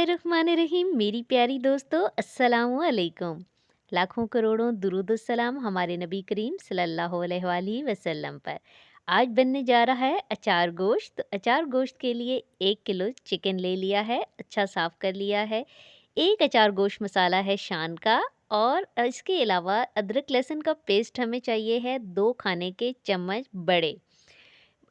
बिस्मिल्लाहिर्रहमानिर्रहीम। मेरी प्यारी दोस्तों, अस्सलामु अलैकुम। लाखों करोड़ों दुरूद सलाम हमारे नबी करीम सल्लल्लाहु अलैहि वसल्लम पर। आज बनने जा रहा है अचार गोश्त। अचार गोश्त के लिए 1 किलो चिकन ले लिया है, अच्छा साफ़ कर लिया है। एक अचार गोश्त मसाला है शान का। और इसके अलावा अदरक लहसुन का पेस्ट हमें चाहिए है 2 खाने के चम्मच बड़े।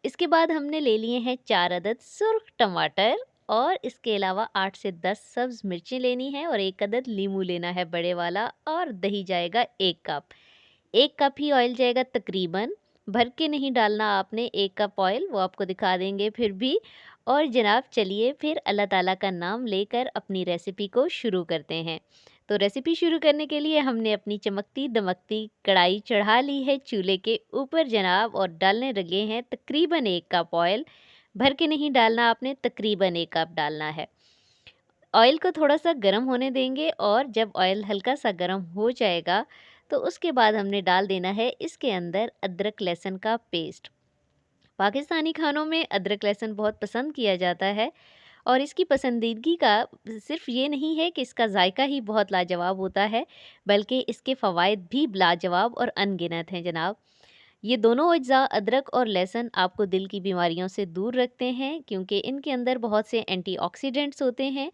इसके बाद हमने ले लिए हैं 4 अदद सुर्ख टमाटर। और इसके अलावा 8 से 10 सब्ज़ मिर्चें लेनी है और 1 अदद नींबू लेना है बड़े वाला। और दही जाएगा 1 कप। 1 कप ही ऑयल जाएगा तकरीबन। भर के नहीं डालना आपने 1 कप ऑयल, वो आपको दिखा देंगे फिर भी। और जनाब चलिए फिर अल्लाह ताला का नाम लेकर अपनी रेसिपी को शुरू करते हैं। तो रेसिपी शुरू करने के लिए हमने अपनी चमकती दमकती कढ़ाई चढ़ा ली है चूल्हे के ऊपर जनाब, और डालने लगे हैं तकरीबन 1 कप ऑयल। भर के नहीं डालना आपने, तकरीबन 1 कप डालना है। ऑयल को थोड़ा-सा गरम होने देंगे और जब ऑयल हल्का-सा गरम हो जाएगा, तो उसके बाद हमने डाल देना है इसके अंदर अदरक लहसुन का पेस्ट। पाकिस्तानी खानों में अदरक लहसुन बहुत पसंद किया जाता है। और इसकी पसंदीदगी का सिर्फ़ ये नहीं है कि इसका ज़ायका ही बहुत लाजवाब होता है, बल्कि इसके फ़वाइद भी लाजवाब और अनगिनत हैं जनाब। ये दोनों अज्जा अदरक और लहसुन आपको दिल की बीमारियों से दूर रखते हैं, क्योंकि इनके अंदर बहुत से एंटीऑक्सीडेंट्स होते हैं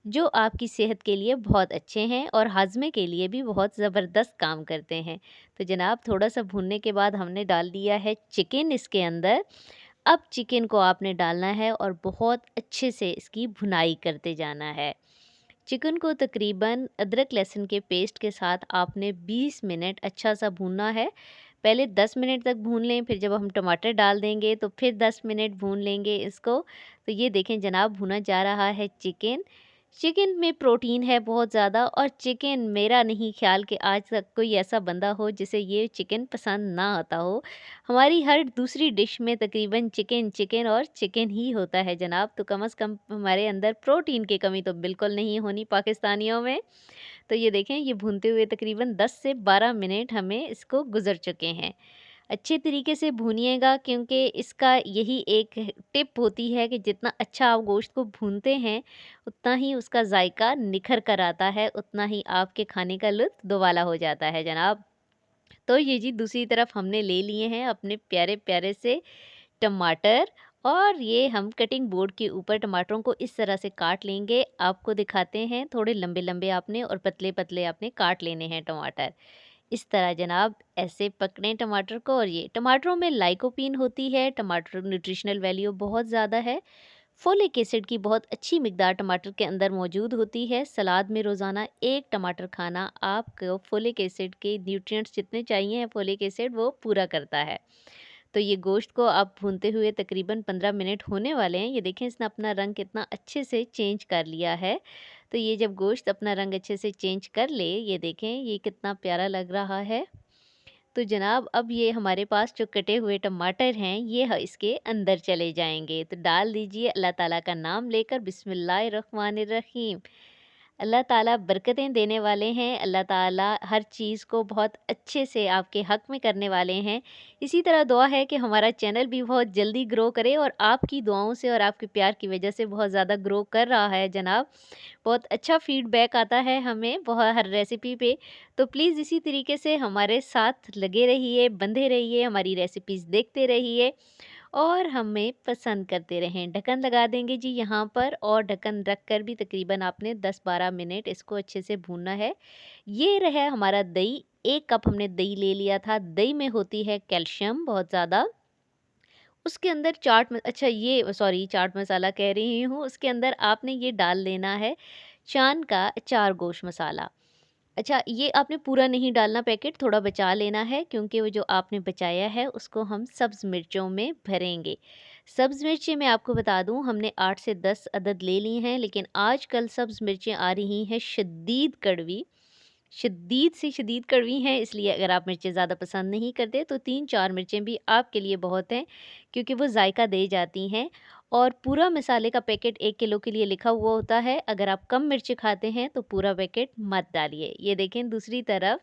जो आपकी सेहत के लिए बहुत अच्छे हैं और हाजमे के लिए भी बहुत ज़बरदस्त काम करते हैं। तो जनाब थोड़ा सा भूनने के बाद हमने डाल दिया है चिकन इसके अंदर। अब चिकन को आपने डालना है और बहुत अच्छे से इसकी भुनाई करते जाना है। चिकन को तकरीबन अदरक लहसुन के पेस्ट के साथ आपने 20 मिनट अच्छा सा भूनना है। पहले 10 मिनट तक भून लें, फिर जब हम टमाटर डाल देंगे तो फिर 10 मिनट भून लेंगे इसको। तो ये देखें जनाब भुना जा रहा है चिकन। चिकन में प्रोटीन है बहुत ज़्यादा, और चिकन मेरा नहीं ख़्याल कि आज तक कोई ऐसा बंदा हो जिसे ये चिकन पसंद ना आता हो। हमारी हर दूसरी डिश में तकरीबन चिकन, चिकन और चिकन ही होता है जनाब। तो कम से कम हमारे अंदर प्रोटीन की कमी तो बिल्कुल नहीं होनी पाकिस्तानियों में। तो ये देखें ये भूनते हुए तकरीबन 10 से 12 मिनट हमें इसको गुज़र चुके हैं। अच्छे तरीके से भूनिएगा, क्योंकि इसका यही एक टिप होती है कि जितना अच्छा आप गोश्त को भूनते हैं, उतना ही उसका जायका निखर कर आता है, उतना ही आपके खाने का लुत्फ़ दोबाला हो जाता है जनाब। तो ये जी दूसरी तरफ हमने ले लिए हैं अपने प्यारे-प्यारे से टमाटर। और ये हम कटिंग बोर्ड के ऊपर टमाटरों को इस तरह से काट लेंगे। आपको दिखाते हैं, थोड़े लंबे-लंबे आपने और पतले-पतले आपने काट लेने हैं टमाटर। इस तरह जनाब ऐसे पकड़ें टमाटर को। और ये टमाटरों में लाइकोपीन होती है, टमाटर न्यूट्रिशनल वैल्यू बहुत ज़्यादा है। फोलिक एसिड की बहुत अच्छी मिकदार टमाटर के अंदर मौजूद होती है। सलाद में रोज़ाना 1 टमाटर खाना आपको फोलिक एसिड के न्यूट्रिएंट्स जितने चाहिए हैं, फोलिक एसिड वो पूरा करता है। तो ये गोश्त को आप भूनते हुए तकरीबन 15 मिनट होने वाले हैं। ये देखें इसने अपना रंग कितना अच्छे से चेंज कर लिया है। तो ये जब गोश्त अपना रंग अच्छे से चेंज कर ले, ये देखें ये कितना प्यारा लग रहा है। तो जनाब अब ये हमारे पास जो कटे हुए टमाटर हैं, ये इसके अंदर चले जाएंगे। तो डाल दीजिए अल्लाह ताला का नाम लेकर, बिस्मिल्लाहिर्रहमानिर्रहीम। अल्लाह ताला बरकतें देने वाले हैं, अल्लाह ताला हर चीज़ को बहुत अच्छे से आपके हक़ में करने वाले हैं। इसी तरह दुआ है कि हमारा चैनल भी बहुत जल्दी ग्रो करे, और आपकी दुआओं से और आपके प्यार की वजह से बहुत ज़्यादा ग्रो कर रहा है जनाब। बहुत अच्छा फ़ीडबैक आता है हमें बहुत हर रेसिपी पे। तो प्लीज़ इसी तरीके से हमारे साथ लगे रहिए, बंधे रहिए, हमारी रेसिपीज़ देखते रहिए और हमें पसंद करते रहें। ढक्कन लगा देंगे जी यहाँ पर, और ढक्कन रख कर भी तकरीबन आपने 10-12 मिनट इसको अच्छे से भूनना है। ये रहा हमारा दही। 1 कप हमने दही ले लिया था। दही में होती है कैल्शियम बहुत ज़्यादा। उसके अंदर अच्छा ये सॉरी चाट मसाला कह रही हूँ, उसके अंदर आपने ये डाल लेना है चांद का अचार गोश्त मसाला। अच्छा ये आपने पूरा नहीं डालना पैकेट, थोड़ा बचा लेना है, क्योंकि वो जो आपने बचाया है उसको हम सब्ज़ मिर्चों में भरेंगे। सब्ज़ मिर्चें मैं आपको बता दूं, हमने 8 से 10 अदद ले ली हैं, लेकिन आजकल सब्ज़ मिर्चें आ रही हैं शदीद कड़वी। शदीद से शदीद कड़वी हैं, इसलिए अगर आप मिर्चें ज़्यादा पसंद नहीं करते तो 3-4 मिर्चें भी आपके लिए बहुत हैं, क्योंकि वो जायका दे जाती हैं। और पूरा मसाले का पैकेट 1 किलो के लिए लिखा हुआ होता है। अगर आप कम मिर्ची खाते हैं तो पूरा पैकेट मत डालिए। ये देखें दूसरी तरफ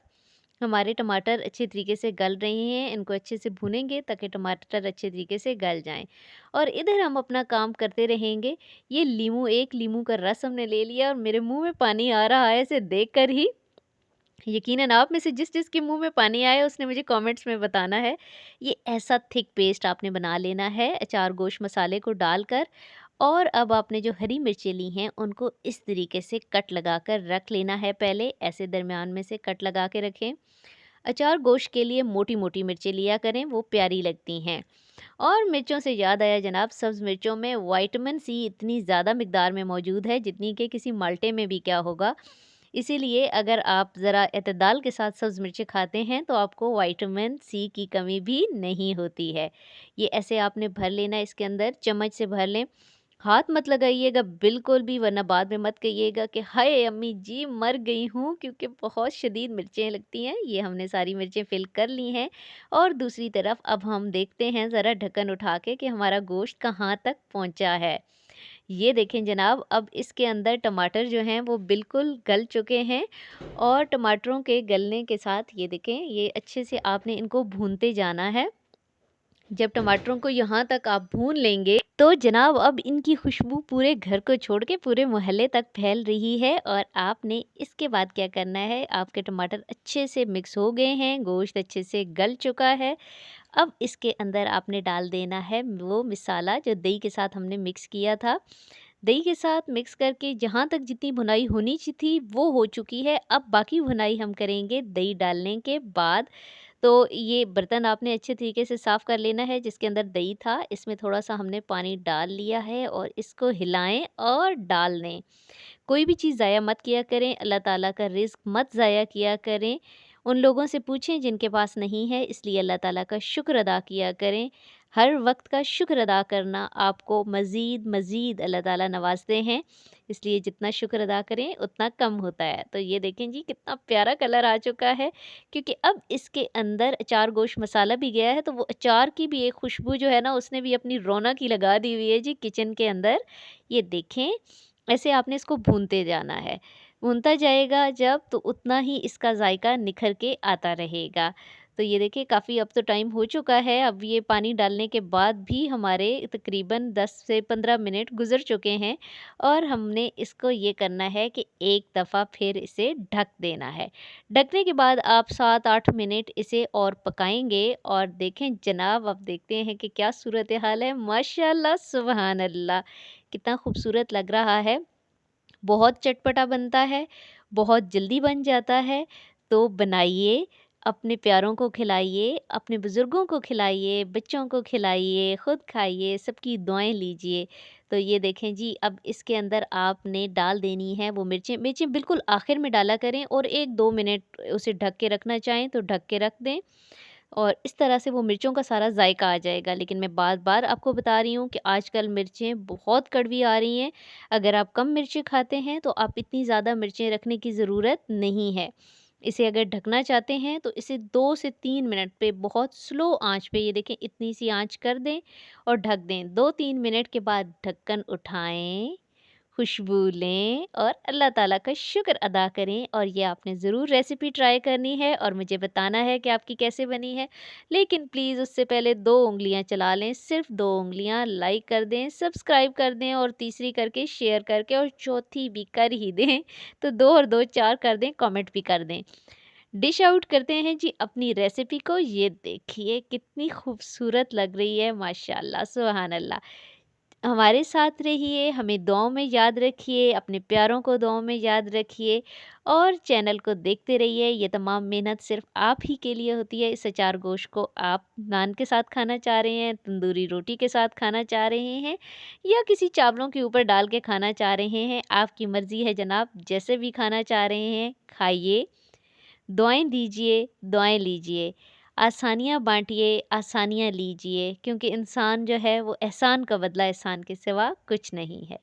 हमारे टमाटर अच्छे तरीके से गल रहे हैं, इनको अच्छे से भूनेंगे ताकि टमाटर अच्छे तरीके से गल जाएँ। और इधर हम अपना काम करते रहेंगे। ये एक लीमू का रस हमने ले लिया और मेरे मुँह में पानी आ रहा है इसे देखकर ही। यकीनन आप में से जिस-जिसके मुँह में पानी आया उसने मुझे कमेंट्स में बताना है। ये ऐसा थिक पेस्ट आपने बना लेना है अचार गोश्त मसाले को डालकर। और अब आपने जो हरी मिर्चें ली हैं उनको इस तरीके से कट लगाकर रख लेना है पहले, ऐसे दरमियान में से कट लगा के रखें। अचार गोश्त के लिए मोटी-मोटी मिर्चें लिया करें, वो प्यारी लगती हैं। और मिर्चों से याद आया जनाब, सब्ज़ मिर्चों में विटामिन सी इतनी ज़्यादा मिकदार में मौजूद है जितनी कि किसी माल्टे में भी क्या होगा। इसीलिए अगर आप ज़रा एतदाल के साथ सब्ज़ मिर्चें खाते हैं तो आपको विटामिन सी की कमी भी नहीं होती है। ये ऐसे आपने भर लेना, इसके अंदर चम्मच से भर लें। हाथ मत लगाइएगा बिल्कुल भी, वरना बाद में मत कहिएगा कि हाय अम्मी जी मर गई हूँ, क्योंकि बहुत शदीद मिर्चें लगती हैं। ये हमने सारी मिर्चें फ़िल कर ली हैं। और दूसरी तरफ अब हम देखते हैं ज़रा ढक्कन उठा के कि हमारा गोश्त कहाँ तक पहुँचा है। ये देखें जनाब, अब इसके अंदर टमाटर जो हैं वो बिल्कुल गल चुके हैं। और टमाटरों के गलने के साथ ये देखें, ये अच्छे से आपने इनको भूनते जाना है। जब टमाटरों को यहाँ तक आप भून लेंगे तो जनाब अब इनकी खुशबू पूरे घर को छोड़ के पूरे मोहल्ले तक फैल रही है। और आपने इसके बाद क्या करना है, आपके टमाटर अच्छे से मिक्स हो गए हैं, गोश्त अच्छे से गल चुका है। अब इसके अंदर आपने डाल देना है वो मसाला जो दही के साथ हमने मिक्स किया था। दही के साथ मिक्स करके जहाँ तक जितनी भुनाई होनी चाहिए थी वो हो चुकी है। अब बाकी भुनाई हम करेंगे दही डालने के बाद। तो ये बर्तन आपने अच्छे तरीके से साफ़ कर लेना है जिसके अंदर दही था। इसमें थोड़ा-सा हमने पानी डाल लिया है और इसको हिलाएँ और डाल दें। कोई भी चीज़ ज़ाया मत किया करें, अल्लाह ताला का रिज़्क मत ज़ाया किया करें। उन लोगों से पूछें जिनके पास नहीं है, इसलिए अल्लाह ताला का शुक्र अदा किया करें। हर वक़्त का शुक्र अदा करना आपको मज़ीद अल्लाह ताला नवाज़ते हैं, इसलिए जितना शुक्र अदा करें उतना कम होता है। तो ये देखें जी कितना प्यारा कलर आ चुका है, क्योंकि अब इसके अंदर अचार गोश्त मसाला भी गया है तो वो अचार की भी एक खुशबू जो है ना उसने भी अपनी रौनक ही लगा दी हुई है जी किचन के अंदर। ये देखें, ऐसे आपने इसको भूनते जाना है। भूनता जाएगा जब तो उतना ही इसका ज़ायका निखर के आता रहेगा। तो ये देखिए काफ़ी अब तो टाइम हो चुका है, अब ये पानी डालने के बाद भी हमारे तकरीबन 10 से 15 मिनट गुज़र चुके हैं। और हमने इसको ये करना है कि एक दफ़ा फिर इसे ढक देना है। ढकने के बाद आप 7-8 मिनट इसे और पकाएँगे और देखें जनाब, अब देखते हैं कि क्या सूरत हाल है। माशाअल्लाह सुबहान अल्लाह! कितना खूबसूरत लग रहा है। बहुत चटपटा बनता है, बहुत जल्दी बन जाता है। तो बनाइए, अपने प्यारों को खिलाइए, अपने बुज़ुर्गों को खिलाइए, बच्चों को खिलाइए, खुद खाइए, सबकी दुआएँ लीजिए। तो ये देखें जी, अब इसके अंदर आपने डाल देनी है वो मिर्चें। मिर्चें बिल्कुल आखिर में डाला करें और 1-2 मिनट उसे ढक के रखना चाहें तो ढक के रख दें। और इस तरह से वो मिर्चों का सारा ज़ायका आ जाएगा। लेकिन मैं बार-बार आपको बता रही हूँ कि आजकल मिर्चें बहुत कड़वी आ रही हैं। अगर आप कम मिर्चें खाते हैं तो आप इतनी ज़्यादा मिर्चें रखने की ज़रूरत नहीं है। इसे अगर ढकना चाहते हैं तो इसे 2 से 3 मिनट पे बहुत स्लो आँच पे, ये देखें इतनी सी आँच कर दें और ढक दें। 2-3 मिनट के बाद ढक्कन उठाएँ, खुशबू लें और अल्लाह ताला का शुक्र अदा करें। और ये आपने ज़रूर रेसिपी ट्राई करनी है और मुझे बताना है कि आपकी कैसे बनी है। लेकिन प्लीज़ उससे पहले 2 उँगलियाँ चला लें, सिर्फ़ 2 उँगलियाँ, लाइक कर दें, सब्सक्राइब कर दें और तीसरी करके शेयर करके और चौथी भी कर ही दें। तो 2 और 2 4 कर दें, कमेंट भी कर दें। डिश आउट करते हैं जी अपनी रेसिपी को। ये देखिए कितनी खूबसूरत लग रही है, माशाअल्लाह, सुभान अल्लाह। हमारे साथ रहिए, हमें दुआओं में याद रखिए, अपने प्यारों को दुआओं में याद रखिए और चैनल को देखते रहिए। ये तमाम मेहनत सिर्फ़ आप ही के लिए होती है। इस अचार गोश्त को आप नान के साथ खाना चाह रहे हैं, तंदूरी रोटी के साथ खाना चाह रहे हैं या किसी चावलों के ऊपर डाल के खाना चाह रहे हैं, आपकी मर्ज़ी है जनाब। जैसे भी खाना चाह रहे हैं, खाइए, दुआएँ दीजिए, दुआएँ लीजिए। आसानियाँ बाँटिए, आसानियाँ लीजिए, क्योंकि इंसान जो है वो एहसान का बदला एहसान के सिवा कुछ नहीं है।